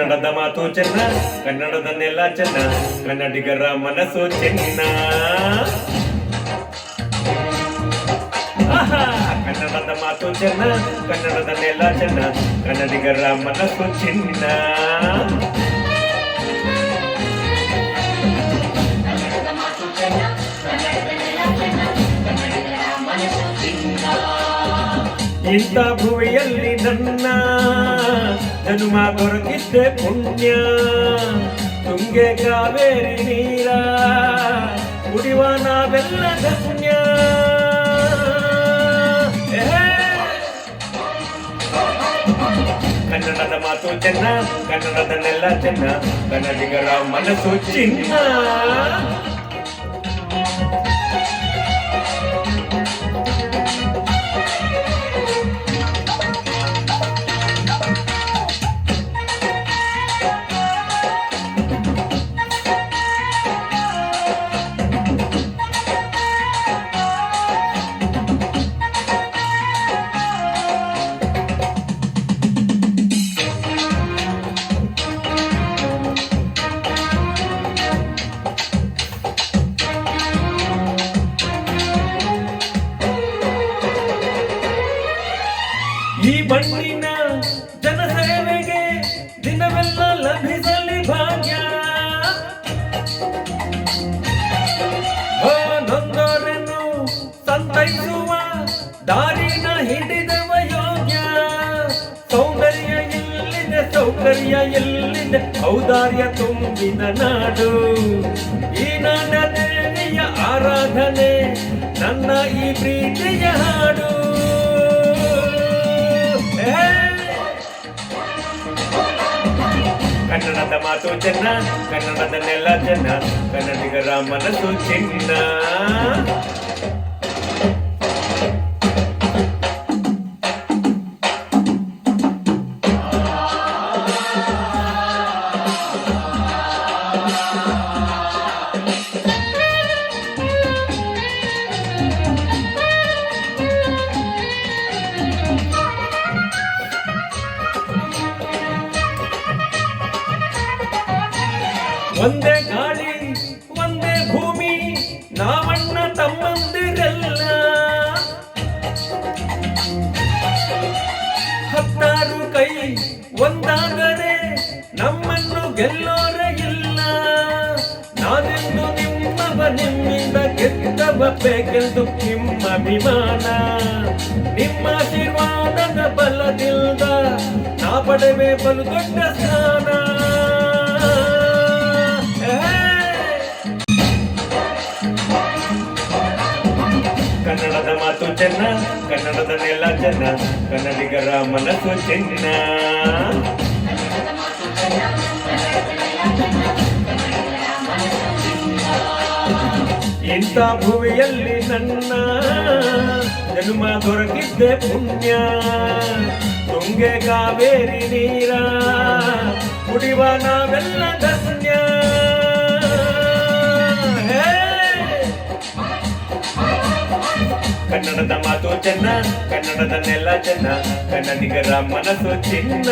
ಕನ್ನಡದ ಮಾತು ಚೆನ್ನ, ಕನ್ನಡದ ನೆಲ ಚೆನ್ನ, ಕನ್ನಡಿಗರ ಮನಸ್ಸು ಚೆನ್ನ. ಕನ್ನಡದ ಮಾತು ಚೆನ್ನ, ಕನ್ನಡದ ನೆಲ ಚೆನ್ನ, ಕನ್ನಡಿಗರ ಮನಸ್ಸು ಚಿನ್ನ. ಇಂಥ ಭುವಿಯಲ್ಲಿ ನನ್ನ ಜನ್ಮ ದೊರಕಿದ್ದೆ ಪುಣ್ಯ. ತುಂಗೆ ಕಾವೇರಿ ನೀರ ಕುಡಿಯುವ ನಾವೆಲ್ಲ ಧನ್ಯ. ಕನ್ನಡದ ಮಾತು ಚೆನ್ನ, ಕನ್ನಡದ ನೆಲ ಚೆನ್ನ, ಕನ್ನಡಿಗರ ಮನಸ್ಸು ಚಿನ್ನ. ಈ ಮಣ್ಣಿನ ಜನಸೇವೆಗೆ ದಿನವೆಲ್ಲ ಲಭಿಸಲಿ ಭಾಗ್ಯ. ನೊಂದವರನ್ನು ಸಂತೈಸುವ ದಾರಿನ ಹಿಡಿದವ ಯೋಗ್ಯ. ಸೌಂದರ್ಯ ಎಲ್ಲಿದೆ, ಸೌಕರ್ಯ ಎಲ್ಲಿದೆ, ಔದಾರ್ಯ ತುಂಬಿದ ನಾಡು ಈ ನಾಡ. ದೇವಿಯ ಆರಾಧನೆ ನನ್ನ ಈ ಪ್ರೀತಿಯ ಹಾಡು. ಕನ್ನಡದ ಮಾತು ಚೆನ್ನ, ಕನ್ನಡದ ನೆಲ ಚೆನ್ನ, ಕನ್ನಡಿಗರ ಮನಸ್ಸು ಚಿನ್ನ. ಒಂದೇ ಗಾಳಿ ಒಂದೇ ಭೂಮಿ ನಾವಣ್ಣ ತಮ್ಮಂದಿರೆಲ್ಲ. ಹತ್ತಾರು ಕೈ ಒಂದಾದರೆ ನಮ್ಮನ್ನು ಗೆಲ್ಲೋರೆ ಇಲ್ಲ. ನಾನೆಂದು ನಿಮ್ಮವ, ನಿಮ್ಮಿಂದ ಗೆದ್ದವ ಬೇಕೆಂದು ನಿಮ್ಮ ಅಭಿಮಾನ. ನಿಮ್ಮ ಆಶೀರ್ವಾದದ ಬಲದಿಂದ ನಾ ಪಡೆವೆ ಬಲು ದೊಡ್ಡ ಸ್ಥಾನ. ಕನ್ನಡದ ಮಾತು ಚೆನ್ನ, ಕನ್ನಡದ ನೆಲ ಚೆನ್ನ, ಕನ್ನಡಿಗರ ಮನಸ್ಸು ಚಿನ್ನ. ಇಂಥ ಭುವಿಯಲ್ಲಿ ನನ್ನ ಜನ್ಮ ದೊರಕಿದ್ದೆ ಪುಣ್ಯ. ತುಂಗೆ ಕಾವೇರಿ ನೀರ ಕುಡಿಯುವ ನಾವೆಲ್ಲ ಧನ್ಯ. ಕನ್ನಡದ ಮಾತು ಚೆನ್ನ, ಕನ್ನಡದ ನೆಲ ಚೆನ್ನ, ಕನ್ನಡಿಗರ ಮನಸ್ಸು ಚಿನ್ನ.